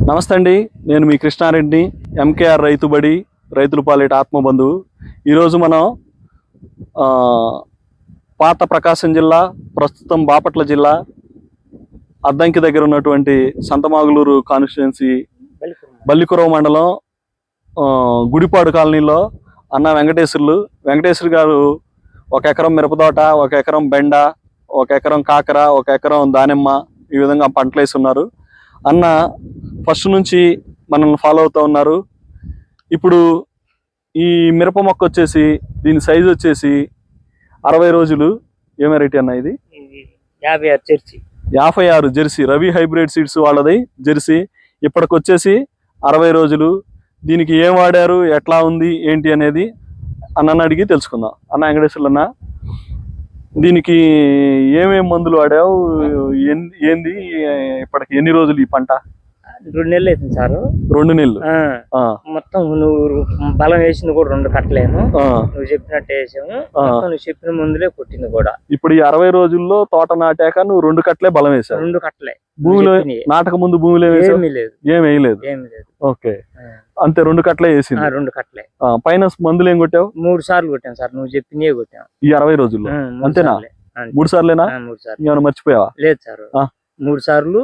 నమస్తే అండి, నేను మీ కృష్ణారెడ్డి, ఎంకేఆర్ రైతుబడి, రైతుల పాలిట ఆత్మబంధువు. ఈరోజు మనం పాత ప్రకాశం జిల్లా, ప్రస్తుతం బాపట్ల జిల్లా, అద్దంకి దగ్గర ఉన్నటువంటి సంతమాగులూరు కాన్స్టిట్యుయెన్సీ బల్లికురవ మండలం గుడిపాడు కాలనీలో అన్న వెంకటేశ్వరు గారు 1 ఎకరం మిరపతోట, 1 ఎకరం బెండ, 1 ఎకరం కాకర, 1 ఎకరం దానిమ్మ ఈ విధంగా పంటలు వేసి ఉన్నారు. అన్న ఫస్ట్ నుంచి మనల్ని ఫాలో అవుతూ ఉన్నారు. ఇప్పుడు ఈ మిరప మొక్క వచ్చేసి దీని సైజు వచ్చేసి 60 రోజులు. ఏ వెరైటీ అన్న ఇది? 56 జెర్సీ, రవి హైబ్రిడ్ సీడ్స్ వాళ్ళది జెర్సీ. ఇప్పటికొచ్చేసి 60 రోజులు. దీనికి ఏం వాడారు, ఎట్లా ఉంది, ఏంటి అనేది అన్నని అడిగి తెలుసుకుందాం. అన్న వెంకటేశ్వర్లు అన్న, దీనికి ఏమేం మందులు వాడావు, ఏంది, ఇప్పటికి ఎన్ని రోజులు ఈ పంట? 2 నెలలు అవుతుంది సార్. 2 నెలలు. మొత్తం నువ్వు బలం వేసింది కూడా 2 కట్టలేను, నువ్వు చెప్పినట్టు వేసాము. నువ్వు చెప్పిన మందులే కొట్టింది కూడా. ఇప్పుడు ఈ 60 రోజుల్లో తోట నాటాక నువ్వు 2 కట్టలే బలం వేసావు? 2 కట్టలే. భూమిలో నాటక ముందు భూమిలో ఏమీ లేదు, ఏం వేయలేదు. ఓకే, అంతే 2 కట్టలే వేసింది. 2 కట్టలే. పైన మందులు ఏం కొట్టావు? 3 సార్లు కొట్టాను సార్, నువ్వు చెప్పినవి కొట్టావు ఈ 60 రోజుల్లో. అంతేనా? 3 సార్లేనా? 3 సార్లు. ఏమైనా మర్చిపోయావా? లేదు సార్, 3 సార్లు.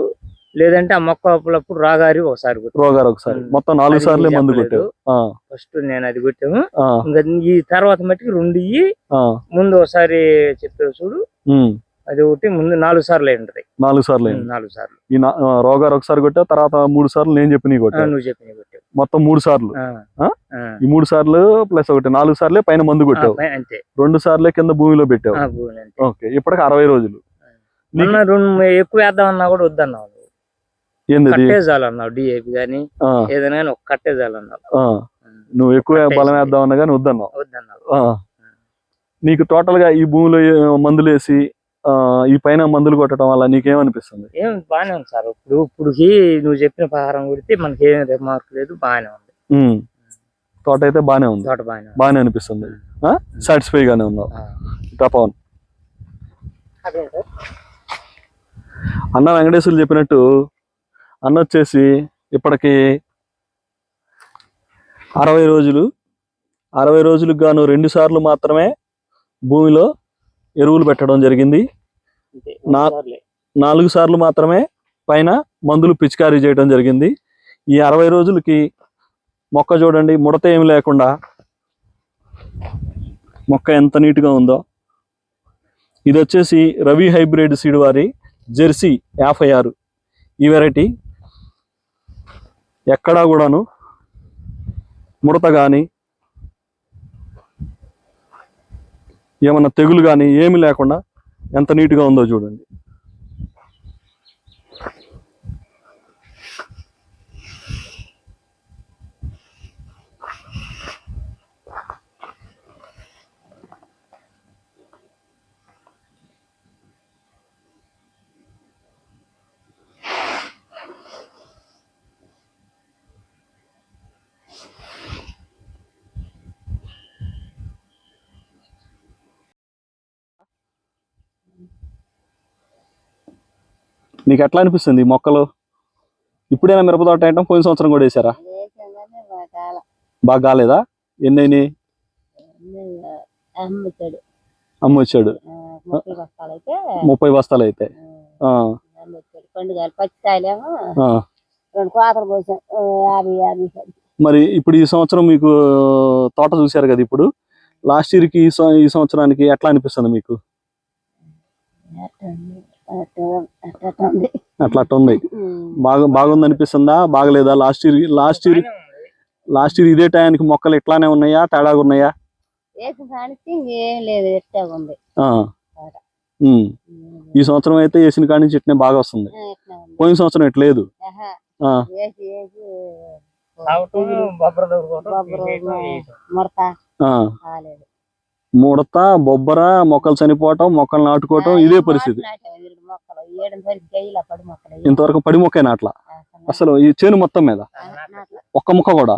లేదంటే ఆ మొక్క అప్పుడప్పుడు రోగారి ఒకసారి మొత్తం 4 సార్లే మందు కొట్టావు. ఫస్ట్ నేను అది కొట్టాము. ఇంకా ఈ తర్వాత మట్టికి 2 ముందు ఒకసారి చెప్పావు చూడు, అది ఒకటి ముందు 4 సార్లు అయి ఉంటది. 4 సార్లు. ఈ రోగారు ఒకసారి కొట్టావు, తర్వాత 3 సార్లు నేను చెప్పి కొట్టావు. నువ్వు చెప్పి కొట్టావు. మొత్తం 3 సార్లు. ఈ 3 సార్లు ప్లస్ ఒకటి 4 సార్లే పైన మందు కొట్టావు. అంతే. 2 సార్లే కింద భూమిలో పెట్టావు. ఓకే, ఇప్పటికి 60 రోజులు. ఎక్కువ వేద్దాం అన్నా కూడా వద్దన్నావు. కట్టేజాలన్నావు, డిఏపి గానీ ఏదైనా ఒక కట్టేజాలన్నావు. నువ్వు ఎక్కువ బలం వేద్దాం అన్నా కానీ వద్దన్నావు. నీకు టోటల్ గా ఈ భూమిలో మందులు వేసి ఈ పైన మందులు కొట్టడం వల్ల నీకేమనిపిస్తుంది? ఏం బాగానే ఉంది సార్. ఇప్పుడుకి నువ్వు చెప్పిన ప్రకారం కొడితే మనకి ఏం రిమార్క్ లేదు, బాగానే ఉంది. తోట అయితే బాగానే ఉంది, బాగానే అనిపిస్తుంది, సాటిస్ఫై గానే ఉన్నావు. పవన్ అన్న వెంకటేశ్వర్లు చెప్పినట్టు అన్న వచ్చేసి ఇప్పటికి 60 రోజులు. 60 రోజులకు గాను 2 సార్లు మాత్రమే భూమిలో ఎరువులు పెట్టడం జరిగింది. 4 సార్లు మాత్రమే పైన మందులు పిచికారీ చేయడం జరిగింది. ఈ 60 రోజులకి మొక్క చూడండి, ముడత ఏమి లేకుండా మొక్క ఎంత నీట్గా ఉందో. ఇది వచ్చేసి రవి హైబ్రిడ్ సీడ్ వారి జెర్సీ 56 ఈ వెరైటీ. ఎక్కడా కూడాను ముడత కానీ ఏమన్నా తెగులు కానీ ఏమి లేకుండా ఎంత నీట్గా ఉందో చూడండి. నీకు ఎట్లా అనిపిస్తుంది ఈ మొక్కలు? ఇప్పుడైనా మిరపతోట వేయటం, పోయిన సంవత్సరం కూడా వేసారా? బాగా కాలేదా? ఎన్ని అయినాయి? అమ్మ వచ్చాడు 30 బస్తాలు అయితే. మరి ఇప్పుడు ఈ సంవత్సరం మీకు తోట చూశారు కదా, ఇప్పుడు లాస్ట్ ఇయర్ కి ఈ సంవత్సరానికి ఎట్లా అనిపిస్తుంది మీకు? అట్లా ఉంది. బాగుంది అనిపిస్తుందా, బాగలేదా? లాస్ట్ ఇయర్ ఇదే టైంకి మొక్కలు ఇట్లానే ఉన్నాయా, తేడాగా ఉన్నాయా? ఈ సంవత్సరం అయితే వేసిన కాడి నుంచి ఇట్నే బాగా వస్తుంది. పోయిన సంవత్సరం ఎట్లేదు. ముడత, బొబ్బర, మొక్కలు చనిపోవటం, మొక్కలు నాటుకోవటం ఇదే పరిస్థితి. ఇంతవరకు పడి మొక్క నాట్లా అసలు ఈ చేను మొత్తం మీద ఒక్క ముక్క కూడా.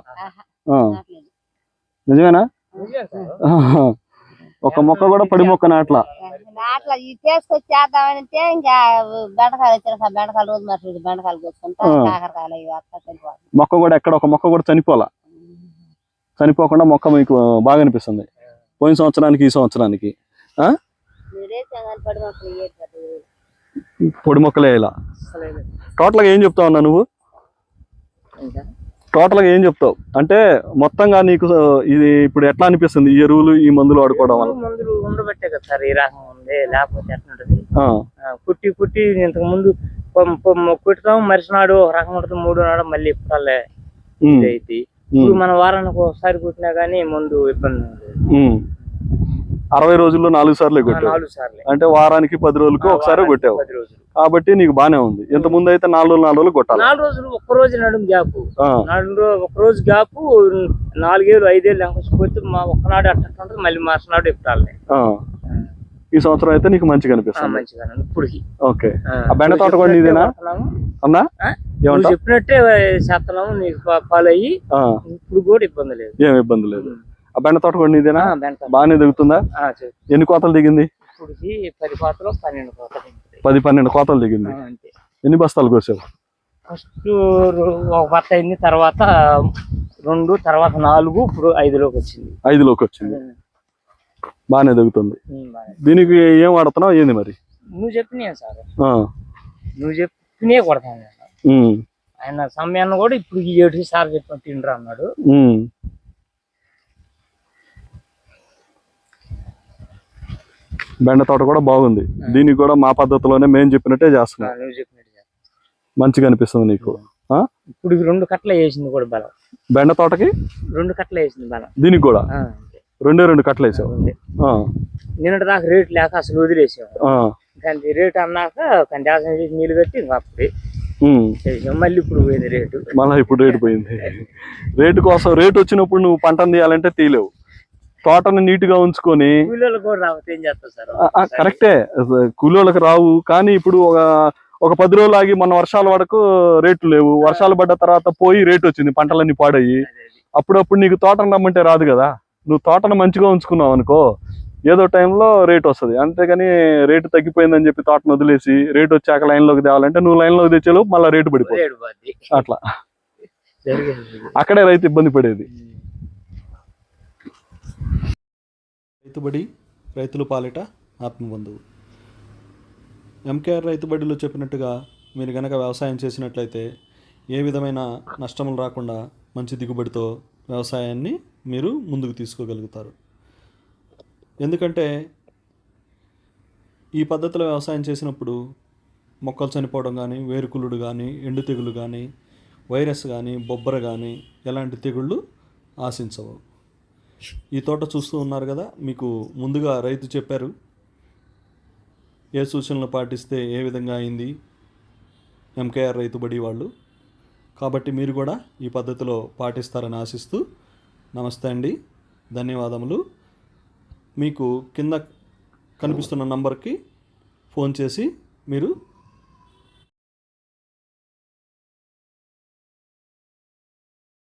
నిజమేనా? ఒక మొక్క కూడా పడి మొక్క నాట్లా. అట్లా ఈ చేసుకొచ్చి చేద్దామంటే ఇంకా బెండకాయలు వచ్చిన బెండకాయలు రోజు మరి బెండకాయలు కూర్చుంటా కాకరకాయలు ఇవి అట్లా చనిపోవాలి. మొక్క కూడా ఎక్కడ ఒక మొక్క కూడా చనిపోలా, చనిపోకుండా మొక్క మీకు బాగా అనిపిస్తుంది పోయిన సంవత్సరానికి ఈ సంవత్సరానికి. పొడి మొక్కలే ఇలా. టోటల్గా ఏం చెప్తావు అన్నా నువ్వు? టోటల్గా ఏం చెప్తావు అంటే మొత్తంగా నీకు ఇది ఇప్పుడు ఎట్లా అనిపిస్తుంది ఈ ఎరువులు ఈ మందులు వాడుకోవడం వల్ల? మందులు ఉండబట్టే కదా సార్ ఈ రకం ఉంది, లేకపోతే ఎట్లుంటది. కుట్టి కుట్టి ఇంతకు ముందు కుట్టుతాం మరిచినాడు ఒక రకం ఉంటుంది, 3 నాడు మళ్ళీ ఇప్పుడాలే అయితే ఇప్పుడు మన వారానికి ఒకసారి కుట్టినా గానీ ముందు ఇబ్బంది ఉంది. 60 రోజుల్లో 4 సార్లు కొట్టావు, 4 సార్లు అంటే వారానికి 10 రోజులకు ఒకసారి కొట్టావు. 10 రోజులు కాబట్టి నీకు బానే ఉంది. ఇంత ముందు అయితే 4 రోజులు కొట్టాలి. 4 రోజులు ఒక్క రోజు నడుము గ్యాప్, ఒక రోజు గ్యాప్ 4 ఏళ్ళు 5 ఏళ్ళు లేకపోతే ఒక్కనాడు అట్లా ఉంటుంది, మళ్ళీ మార్చినాడు ఇప్పుడాలే. ఈ సంవత్సరం అయితే నీకు మంచిగా అనిపిస్తుంది. మంచిగా ఇప్పటికి. ఓకే, ఆ బెండ తోట కూడా నీదేనా అన్నా? చెప్పినట్టే చేస్తున్నాము, నీకు ఫాలో అయ్యి ఇప్పుడు కూడా ఇబ్బంది లేదు, ఏం ఇబ్బంది లేదు. ఆ బెండ తోట కూడా నీదేనా? బాగానే దిగుతుందా? ఎన్ని కోతలు దిగింది? 10 కోతలు 12 కోతలు, 10-12 కోతలు దిగింది. ఎన్ని బస్తాలు కోసావు? ఫస్ట్ ఒక బత్త అయింది, తర్వాత 2, తర్వాత 4, ఇప్పుడు 5లోకి వచ్చింది. 5లోకి వచ్చింది, బాగానే దిగుతుంది. దీనికి ఏం వాడుతున్నావు ఏంది మరి? నువ్వు చెప్పినా సార్, నువ్వు చెప్పినే కొడతాను. ఆయన సమయాన్ని కూడా ఇప్పుడు 7 సార్లు చెప్పిన తిండ్రా అన్నాడు. బెండ తోట కూడా బాగుంది. దీనికి కూడా మా పద్ధతిలోనే మేము చెప్పినట్టే చేస్తున్నాం. మంచిగా అనిపిస్తుంది నీకు? ఇప్పుడు 2 కట్టలు వేసింది కూడా బలం. బెండ తోటకి 2 కట్టలు వేసింది బలం. దీనికి కూడా 2 కట్టలు వేసావు. నిన్నటి దాకా రేటు లేక అసలు వదిలేసావు, కానీ రేటు అన్నాక కంటి చేసి నీళ్ళు కట్టి అప్పుడే మళ్ళీ ఇప్పుడు పోయింది రేటు. మళ్ళీ ఇప్పుడు రేటు పోయింది. రేటు కోసం రేటు వచ్చినప్పుడు నువ్వు పంటను తీయాలంటే తీయలేవు. తోటను నీట్ గా ఉంచుకొని కూలీలకు కూడా రావచ్చు, ఏం చేస్తావు సార్? కరెక్టే, కూలీలకు రావు. కానీ ఇప్పుడు ఒక 10 రోజులు ఆగి మొన్న వర్షాల వరకు రేట్లు లేవు, వర్షాలు పడ్డ తర్వాత పోయి రేటు వచ్చింది, పంటలన్నీ పాడయ్యి. అప్పుడప్పుడు నీకు తోటను రమ్మంటే రాదు కదా. నువ్వు తోటను మంచిగా ఉంచుకున్నావు అనుకో, ఏదో టైంలో రేట్ వస్తుంది. అంతేగాని రేటు తగ్గిపోయిందని చెప్పి తోటను వదిలేసి రేటు వచ్చాక లైన్లోకి తేవాలంటే నువ్వు లైన్లోకి తెచ్చేలోపు మళ్ళీ రేటు పడిపోతుంది. అట్లా అక్కడే రైతు ఇబ్బంది పడేది. రైతుబడి, రైతుల పాలిట ఆత్మబంధువు. ఎంకేఆర్ రైతుబడిలో చెప్పినట్టుగా మీరు కనుక వ్యవసాయం చేసినట్లయితే ఏ విధమైన నష్టములు రాకుండా మంచి దిగుబడితో వ్యవసాయాన్ని మీరు ముందుకు తీసుకోగలుగుతారు. ఎందుకంటే ఈ పద్ధతిలో వ్యవసాయం చేసినప్పుడు మొక్కలు చనిపోవడం కానీ, వేరుకులుడు కానీ, ఎండు తెగులు కానీ, వైరస్ కానీ, బొబ్బర కానీ ఎలాంటి తెగుళ్ళు ఆశించవు. ఈ తోట చూస్తూ ఉన్నారు కదా, మీకు ముందుగా రైతు చెప్పారు ఏ సూచనలు పాటిస్తే ఏ విధంగా అయింది ఎంకేఆర్ రైతుబడి వాళ్ళు. కాబట్టి మీరు కూడా ఈ పద్ధతిలో పాటిస్తారని ఆశిస్తూ నమస్తే అండి, ధన్యవాదములు. మీకు కింద కనిపిస్తున్న నంబర్కి ఫోన్ చేసి మీరు